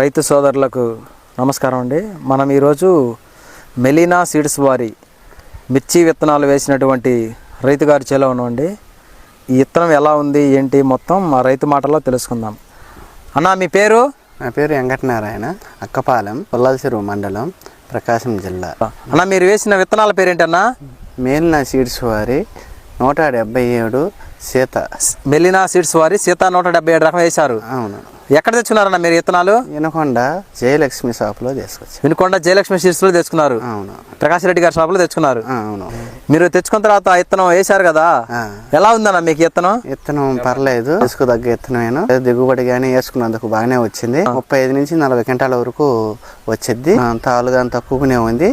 రైతు సోదరులకు నమస్కారం అండి. మనం ఈరోజు మెలీనా సీడ్స్ వారి మిర్చి విత్తనాలు వేసినటువంటి రైతు గారి చేలో ఉన్నామండి. ఈ విత్తనం ఎలా ఉంది ఏంటి మొత్తం మా రైతు మాటల్లో తెలుసుకుందాం. అన్న మీ పేరు? నా పేరు వెంకటనారాయణ, అక్కపాలెం, పొల్లాలచెరువు మండలం, ప్రకాశం జిల్లా. అన్న మీరు వేసిన విత్తనాల పేరేంటన్నా? మెలీనా సీడ్స్ వారి 177 సీత. మెలీనా సీడ్స్ వారి సీత 177 రకం వేశారు. అవును. ఎక్కడ తెచ్చుకున్నారన్న మీరు విత్తనాలు? వినకొండ జయలక్ష్మి షాప్లో తీసుకొచ్చాను. వినుకొండ జయలక్ష్మి సీడ్స్లో తెచ్చుకున్నారు. అవును. ప్రకాష్ రెడ్డి గారి షాప్లో తెచ్చుకున్నారు. అవును. మీరు తెచ్చుకున్న తర్వాత ఆ విత్తనం వేశారు కదా, ఎలా ఉందన్న మీకు విత్తనం? విత్తనం పర్లేదు, వేసుకు తగ్గ విత్తనమేను. దిగుబడి కానీ వేసుకున్నందుకు బాగానే వచ్చింది. 35 నుంచి 40 క్వింటాల వరకు వచ్చింది. తాలుగా తక్కువనే ఉంది.